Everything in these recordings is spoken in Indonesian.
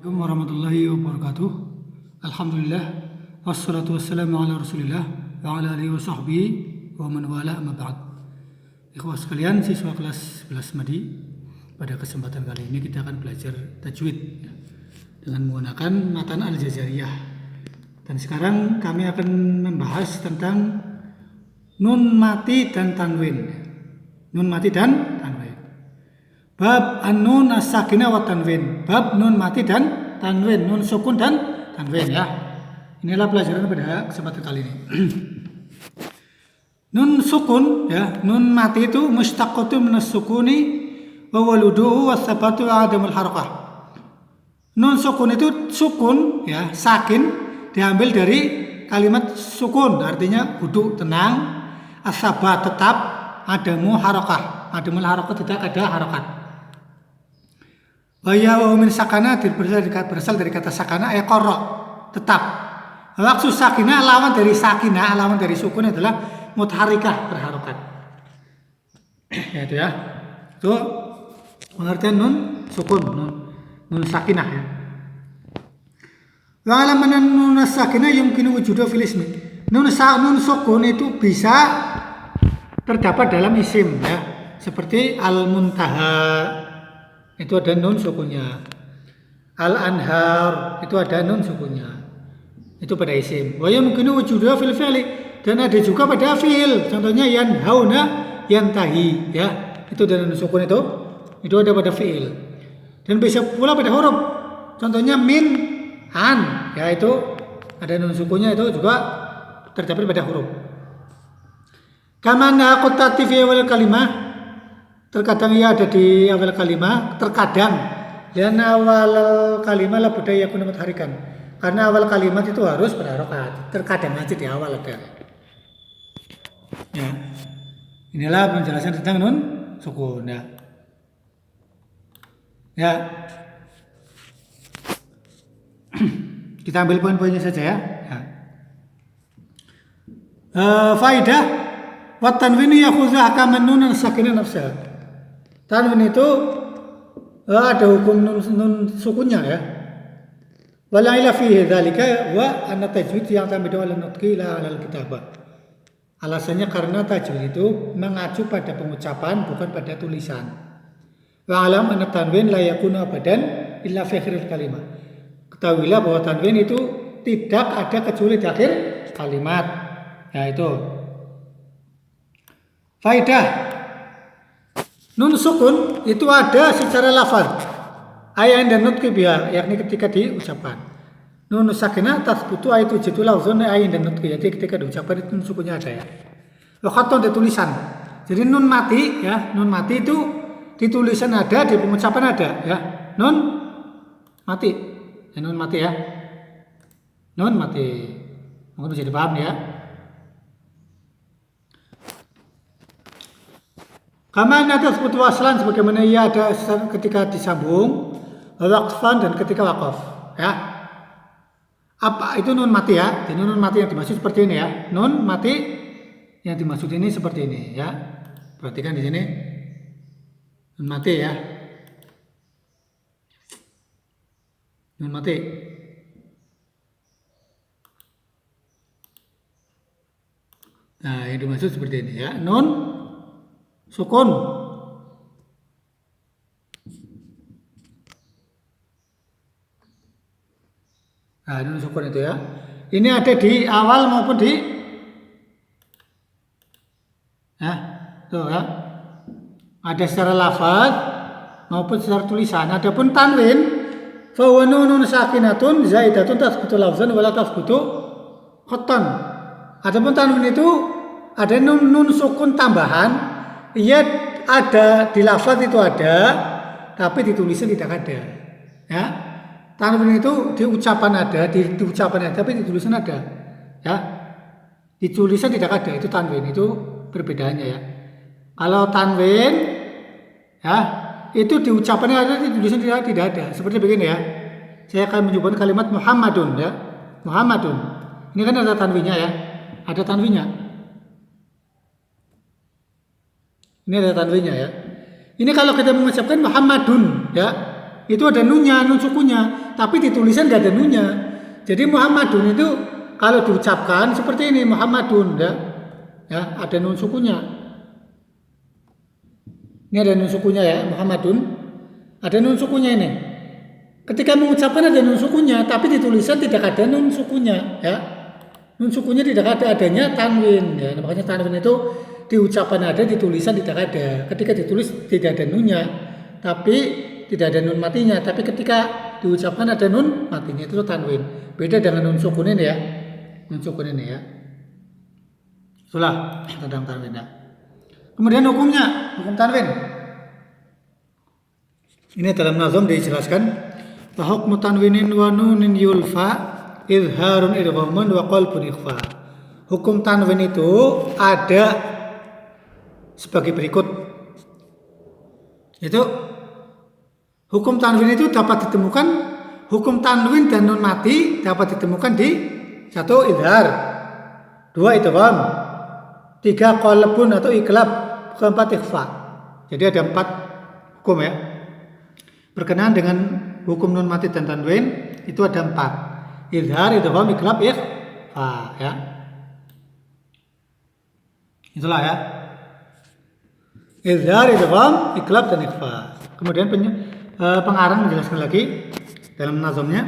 Assalamualaikum warahmatullahi wabarakatuh. Alhamdulillah wassalatu wassalamu ala Rasulillah wa ala alihi wa sahbihi wa man wala amma ba'd. Ikhwah sekalian, siswa kelas 11 Madi, pada kesempatan kali ini kita akan belajar tajwid dengan menggunakan matan Al-Jazariyah. Dan sekarang kami akan membahas tentang nun mati dan tanwin. Nun mati dan tanwin. Bab an-nun as-sakinah wa tanwin. Bab nun mati dan tanwin, nun sukun dan tanwin ya. Inilah pelajaran pada kesempatan kali ini. Nun sukun ya, nun mati itu mustaqqatun minas sukuni wa waluduhu was-sabatu adamul harakah. Nun sukun itu sukun ya, sakin diambil dari kalimat sukun, artinya duduk tenang, as-sabat tetap, adamu harakah. Adamul harakah tidak ada harakat. Waya min sakana berasal dari kata sakana qarra, tetap. Maksud sakinah lawan dari sakinah, lawan dari sukun adalah mutaharikah, berharokat. Ya itu ya. Itu pengertian nun sukun, nun sakinah ya. Wa alaman nun sakinah yumkinu wujudu fil ismi. Nun sukun itu bisa terdapat dalam isim ya. Seperti al-muntaha itu ada nun sukunnya. Al-anhar itu ada nun sukunnya. Itu pada isim. Wa yumkinu wujudu fil fi'li, dan ada juga pada fi'il. Contohnya yanhauna, yantahi ya. Itu ada nun sukun itu ada pada fi'il. Dan bisa pula pada huruf. Contohnya min, an ya, itu ada nun sukunnya, itu juga terdapat pada huruf. Kama anna qutati fi awal kalimah, terkadang ia ada di awal kalimah, terkadang dan awal kalimah la budaya yakun mutaharikan, karena awal kalimat itu harus berharokat. Terkadang aja di awal ada ya. Inilah penjelasan tentang nun sukun ya. Kita ambil poin-poinnya saja ya. Faidah wa tanwin yakhudhu ahkaman nun sakinah nafsah. Tanwin itu ada hukum nun sukunnya ya. Wala ila fihi dzalika wa anna tajwid yang tamidu ala nutqi la ala kitabah. Alasannya karena tajwid itu mengacu pada pengucapan, bukan pada tulisan. Wa alam anna tanwin la yakunu abadan illa fi akhiril kalimah. Ketahuilah bahwa tanwin itu tidak ada kecuali di akhir kalimat. Ya itu. Faidah. Nun sukun itu ada secara lafaz, ayat dan nutqi biha, yakni ketika diucapkan. Nun sakinah tasbutu ayat jitu lafzun ayat dan nutqi, jadi ketika diucapkan itu nun sukunnya ada ya. Wa khaton di tulisan. Jadi nun mati ya, nun mati itu di tulisan ada, di pengucapan ada ya. Nun mati. Ya, nun mati ya. Nun mati. Mungkin bisa dipaham ya. Kama atas butuh waslan, sebagaimana ia ada ketika disambung, waqfan dan ketika waqaf ya. Apa itu nun mati ya? Jadi nun mati yang dimaksud seperti ini ya. Nun mati yang dimaksud ini seperti ini ya. Perhatikan di sini. Nun mati ya. Nun mati. Nah, yang dimaksud seperti ini ya. Nun sukun. Nah, ini sukun itu ya. Ini ada di awal maupun di tuh ya. Ada secara lafaz maupun secara tulisan. Adapun tanwin fa huwa nunun sakinatun zaidatun tasbutu lafzan wala tasbutu khattan. Adapun tanwin itu ada nun sukun tambahan. Ia ada di lafaz itu ada, tapi di tulisan tidak ada. Ya, tanwin itu di ucapan ada, di ucapan ada, tapi di tulisan ada. Ya, di tulisan tidak ada. Itu tanwin, itu perbedaannya ya. Kalau tanwin, ya itu di ucapannya ada, di tulisan tidak ada. Seperti begini ya. Saya akan menyebutkan kalimat Muhammadun ya. Muhammadun. Ini kan ada tanwinnya ya. Ada tanwinnya. Ini ada tanwinnya ya. Ini kalau kita mengucapkan Muhammadun ya. Itu ada nunnya, nun sukunya, tapi di tulisan nggak ada nunnya. Jadi Muhammadun itu kalau diucapkan seperti ini Muhammadun, ya ada nun sukunya. Ini ada nun sukunya ya Muhammadun, ada nun sukunya ini. Ketika mengucapkan ada nun sukunya, tapi di tulisan tidak ada nun sukunya, ya. Nun sukunya tidak ada, adanya tanwin, ya. Makanya tanwin itu di ucapan ada, di tulisan tidak ada. Ketika ditulis tidak ada nunnya, tapi tidak ada nun matinya. Tapi ketika diucapkan ada nun matinya, itu tanwin. Beda dengan nun sukun ini ya, nun sukun ini ya. Itulah tentang tanwin ya. Kemudian hukumnya, hukum tanwin. Ini dalam nazam dijelaskan. Hukmu tanwinin wa nunin yulfa izharun idghamun wa qalbun ikhfa. Hukum tanwin itu ada sebagai berikut. Itu hukum tanwin itu dapat ditemukan, hukum tanwin dan nun mati dapat ditemukan di 1 izhar, 2 idgham, 3 qalbun atau iklab, 4 ikhfa. Jadi ada 4 hukum ya. Berkenaan dengan hukum nun mati dan tanwin itu ada 4. Izhar, idgham, iklab, ikhfa ya. Itulah ya. Izhar, idgham, iklab dan ikhfa. Kemudian pengarang menjelaskan lagi dalam nazamnya.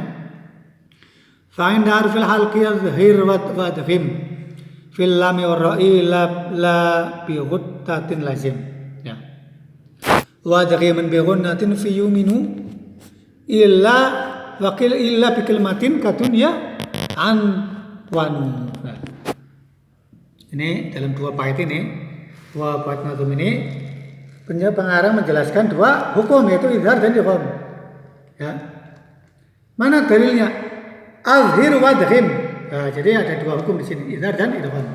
Fa inda harfil halqi yazhir wa adghim fil lam wa ra'i la bi ghuttatin lazim ya. Wa adghiman bi ghunnatin fi yuminu illa wakil illa bi kalimatin kadunya an wanu. Nah, ini dalam 2 bait ini, 2 bait nazam ini pengarang menjelaskan 2 hukum, yaitu izhar dan idgham. Ya. Mana dalilnya? Azhir wa adghim. Nah, jadi ada 2 hukum di sini, izhar dan idgham.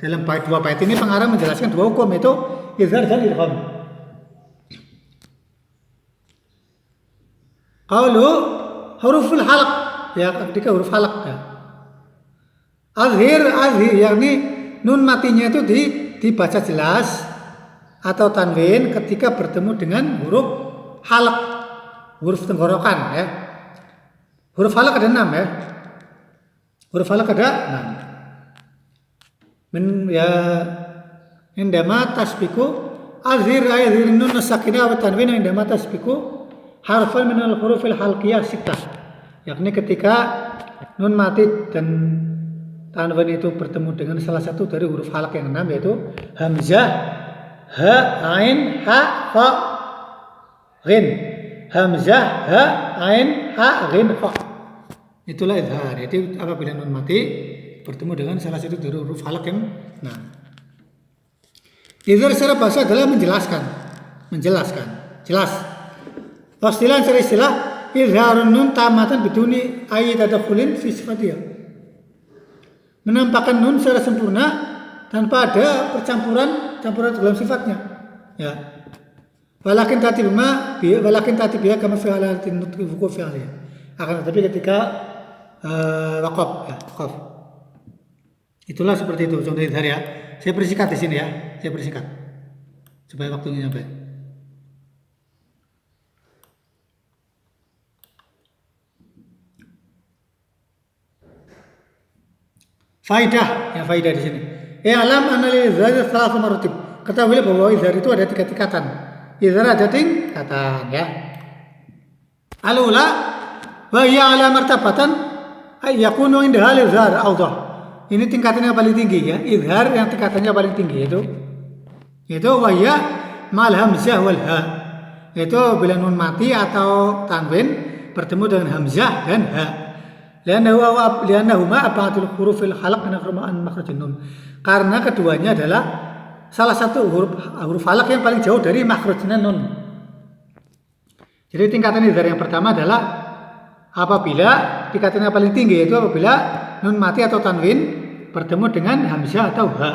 Dalam 2 bait ini pengarang menjelaskan 2 hukum, yaitu izhar dan idgham. Qalu huruful halq, ya ketika huruf halq ya. Azhir yakni nun matinya itu dibaca jelas atau tanwin ketika bertemu dengan huruf halq, huruf tenggorokan ya. Huruf halq ada 6 ya. Huruf halq ada 6. Indama tasbiku azhir nun sakinah wa tanwin indama tasbiku harfan minal hurufil halqiyah 6, yakni ketika nun mati dan tanwin itu bertemu dengan salah satu dari huruf halq yang 6, yaitu hamzah, ha, ain, ha, fa, ghin. Hamzah, ha, ain, ha, ghin, fa. Itulah izhar. Jadi apabila nun mati bertemu dengan salah satu dari huruf halq yang 6. Izhar secara bahasa adalah menjelaskan, jelas. Pastilah secara istilah izharun nun tamatan biduni ayat tadakhulin fi sifatiyah. Menampakkan nun secara sempurna tanpa ada campuran dalam sifatnya. Ya. Walakin tati biha kama fi halatin nutqi wuquf fi alaiha. Akan tetapi ketika waqaf ya, waqaf. Itulah seperti itu contoh izhar ya. Saya persingkat di sini ya. Supaya waktunya nyampe. Faidah di sini. Alam analil izhar salah maratib. Ketahuilah bahwa izhar itu ada 3 tingkatan. Izhar ada tingkatan ya. Al-ula wa hiya ala martabatan ay yakunu inda hal izhar awdah. Ini tingkatannya paling tinggi ya. Izhar yang tingkatannya paling tinggi yaitu wa hiya mal hamzah wal ha. Yaitu bila nun mati atau tanwin bertemu dengan hamzah dan ha. Lianahuma abatul hurufil halq min makhrajin nun. Karena keduanya adalah salah satu huruf halq yang paling jauh dari makhrajnya nun. Jadi tingkatan izhar yang pertama adalah apabila tingkatan yang paling tinggi, yaitu apabila nun mati atau tanwin bertemu dengan hamzah atau ha.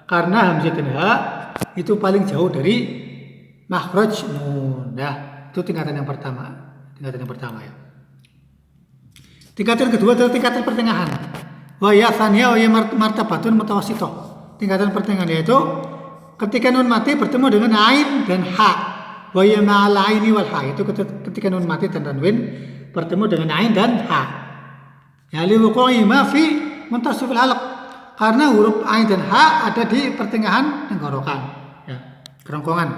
Karena hamzah dan ha itu paling jauh dari makhraj nun. Nah, itu tingkatan yang pertama ya. Tingkatan kedua adalah tingkatan pertengahan. Wa ya tsaniya wa ya martabatun mutawassithah. Tingkatan pertengahan yaitu ketika nun mati bertemu dengan ain dan ha. Wa ya ma'al aini wal ha, itu ketika nun mati dan tanwin bertemu dengan ain dan ha. Ya li wuqu'i ma fi muntasifil halq, karena huruf ain dan ha ada di pertengahan tenggorokan, ya, kerongkongan.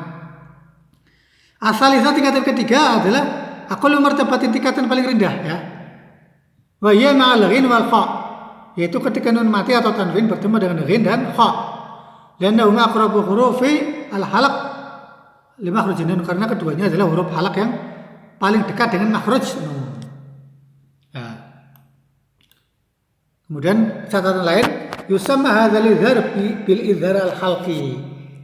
Asal tingkatan ketiga adalah aqallu martabatin, tingkatan paling rendah, ya. Wa ya ma'al ghin wal kha, yaitu ketika nun mati atau tanwin bertemu dengan ghin dan kha. Lianna huma aqrabu hurufi al halq li makhraj nun, karena keduanya adalah huruf halq yang paling dekat dengan makhraj nun. Ya. Kemudian catatan lain, yusamma hadzal idhar bil idhar al halqi.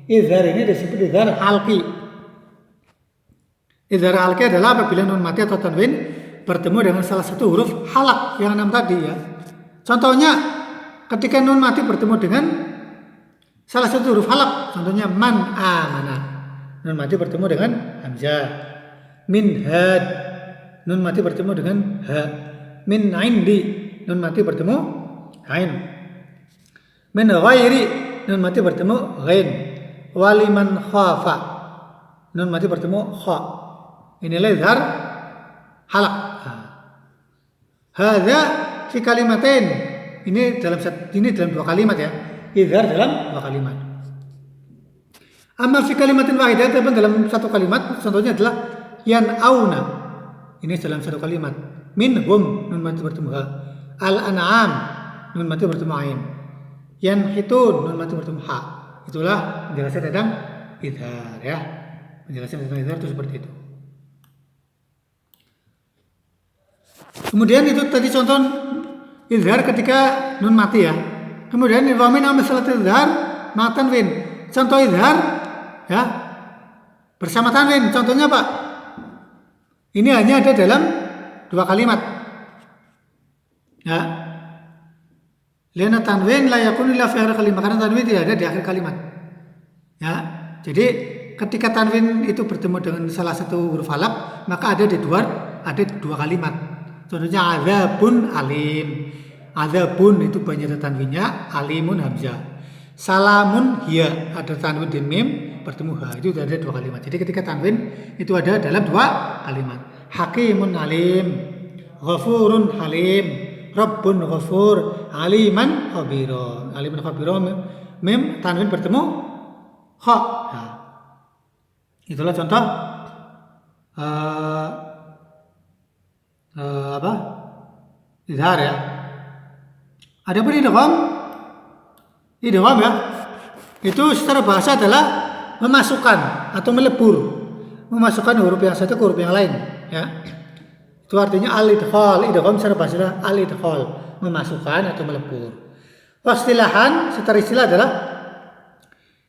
Idhar ini disebut idhar halqi. Idhar halqi adalah apabila nun mati atau tanwin bertemu dengan salah satu huruf halaq yang 6 tadi, ya. Contohnya ketika nun mati bertemu dengan salah satu huruf halaq, contohnya man amana, nun mati bertemu dengan hamzah. Min had, nun mati bertemu dengan ha. Min indi, nun mati bertemu ain. Min ghairi, nun mati bertemu ghain. Waliman khafa, nun mati bertemu kha. Inilah izhar halaq. Hadza fi kalimatain, ini dalam dua kalimat, ya. Izhar dalam dua kalimat. Amma fi kalimatin wahidah, tapi dalam satu kalimat, contohnya adalah yan'auna, ini dalam satu kalimat. Minhum, nun mati bertemu ha. Al-an'am, nun mati bertemu ain. Yanhitun, nun mati bertemu ha. Itulah penjelasan tentang izhar, ya. Penjelasan tentang izhar itu seperti itu. Kemudian itu tadi contoh izhar ketika nun mati, ya. Kemudian wa min amsalatil izhar ma tanwin. Contoh izhar, ya, bersama tanwin. Contohnya Pak, ini hanya ada dalam dua kalimat, ya. Liana tanwin la yakunu illa fi akhir kalimat, karena tanwin tidak ada di akhir kalimat, ya. Jadi ketika tanwin itu bertemu dengan salah satu huruf halaq, maka ada dua kalimat. Contohnya azabun alim. Azabun itu banyak ada tanwinnya, alimun hamzah. Salamun hiya, ada tanwin dan mim bertemu ha, itu ada dua kalimat. Jadi ketika tanwin itu ada dalam dua kalimat. Hakimun alim, ghafurun halim, rabbun ghafur, aliman khabira. Aliman khabira, mim tanwin bertemu ha. Nah, itulah contoh apa? Izhar, ya. Ada pun idgham, ya. Itu secara bahasa adalah memasukkan atau melebur, memasukkan huruf yang satu ke huruf yang lain, ya. Itu artinya al-idkhal. Idgham secara bahasa adalah al-idkhal, memasukkan atau melebur. Istilahan, secara istilah adalah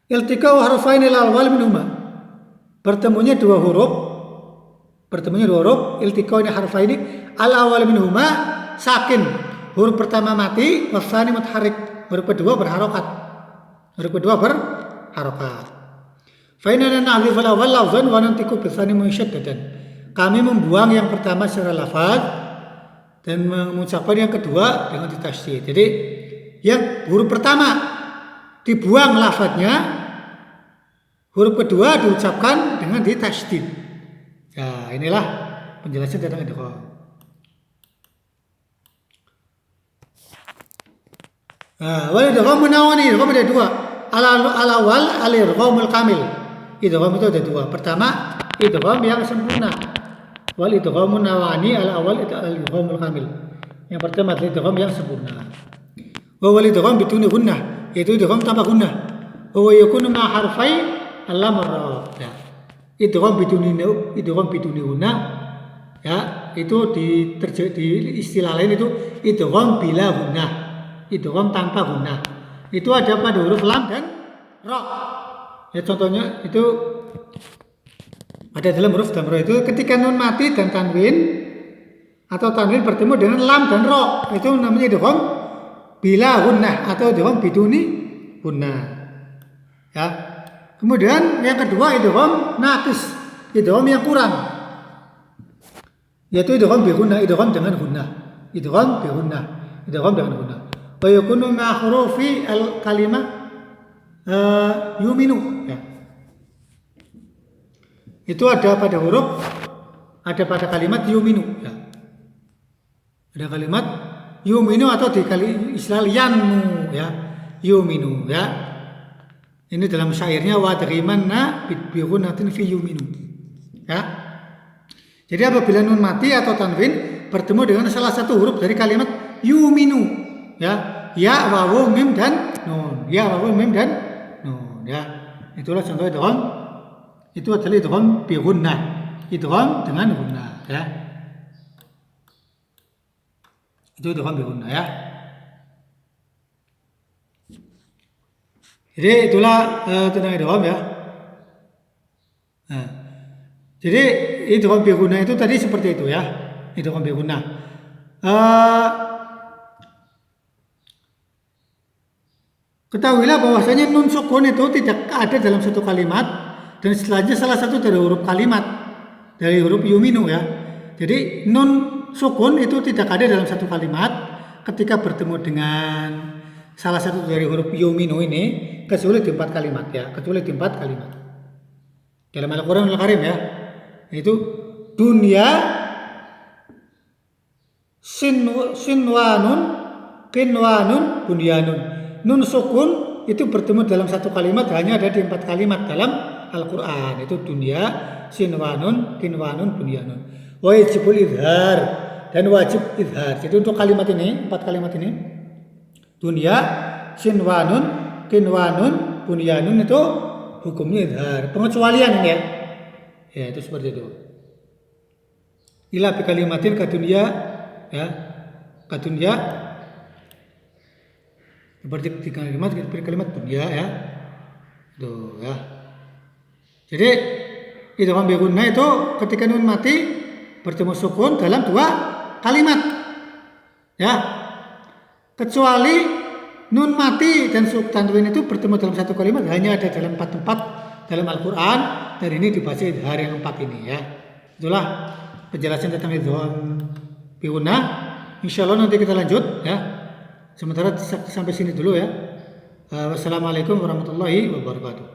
iltiqa'u harfaini al-awwal minhuma. Bertemunya dua huruf, iltiqa'u harfaini al-awwal minhuma sakin. Huruf pertama mati, wasani mutaharrik. Huruf kedua berharokat. Fa inna na'riful awwal lafzan wa nantiqu bisani musyaddadan. Kami membuang yang pertama secara lafaz dan mengucapkan yang kedua dengan ditasydid. Jadi yang huruf pertama dibuang lafaznya, huruf kedua diucapkan dengan ditasydid. Nah, inilah penjelasan tentang idgham. Wal idgham munawwani, idgham ada dua. Al-awwal al-idghamul kamil. Idgham itu ada dua. Pertama, idgham yang sempurna. Wal idghamun nawani, al-awwal al-idghamul kamil. Yang pertama adalah idgham yang sempurna. Wa wal idgham biduni gunnah, yaitu idgham tanpa gunnah. Wa yakunu ma harfai al-lam ar-ra. Ya. Idgham biduni gunnah, ya, itu di istilah lain itu idgham bila gunnah. Idgham tanpa gunnah. Itu ada pada huruf lam dan ra. Ya, contohnya itu ada dalam huruf dan ra, itu ketika nun mati dan tanwin atau tanwin bertemu dengan lam dan ra, itu namanya idgham bila gunnah atau idgham biduni gunnah. Ya. Kemudian yang kedua idgham naqis, idgham yang kurang. Yaitu idgham bi gunnah, idgham dengan gunnah. Idgham dengan gunnah. Wa yakunu ma hurufi al-kalimah yuminu, ya. itu ada pada kalimat yuminu ya. Ada kalimat yuminu atau di istilah yanmu ya, yuminu ya. Ini dalam syairnya wa darimanna birunatin fi yuminu ya. Jadi apabila nun mati atau tanwin bertemu dengan salah satu huruf dari kalimat yuminu ya, ya, wawu, mim dan nun, ya, wawu, mim dan nun ya. Itulah contoh idgham. Itu adalah idgham bi gunnah, idgham dengan gunnah ya. Itu idgham bi gunnah ya. Jadi itulah tentang idgham ya. Nah, jadi idgham bi gunnah itu tadi seperti itu ya. Idgham bi gunnah. Ketahuilah bahwasanya nun sukun itu tidak ada dalam satu kalimat dan setelahnya salah satu dari huruf kalimat dari huruf yuminu ya. Jadi nun sukun itu tidak ada dalam satu kalimat ketika bertemu dengan salah satu dari huruf yuminu ini kecuali di 4 kalimat ya, kecuali di 4 kalimat. Dalam Al-Qur'anul Karim ya. Itu dunya sinwanun kinwanun bunyanun. Nun sukun itu bertemu dalam satu kalimat hanya ada di 4 kalimat dalam Al-Quran. Itu dunya, sinwanun, kinwanun, bunyanun. Wajibul idhar dan wajib idhar. Jadi untuk kalimat ini, 4 kalimat ini, dunya, sinwanun, kinwanun, bunyanun itu hukumnya idhar. Pengecualian ini ya. Ya itu seperti itu. Ila bi kalimatin kadunya ya, kadunya seperti kalimat dunia ya. Tuh ya. Jadi idgham bi gunnah itu ketika nun mati bertemu sukun dalam 2 kalimat. Ya. Kecuali nun mati dan tanwin itu bertemu dalam satu kalimat hanya ada dalam 4 tempat dalam Al-Qur'an dan ini dibaca idhar yang 4 ini ya. Itulah penjelasan tentang idgham bi gunnah. Insyaallah nanti kita lanjut ya. Sementara sampai sini dulu ya. Wassalamualaikum warahmatullahi wabarakatuh.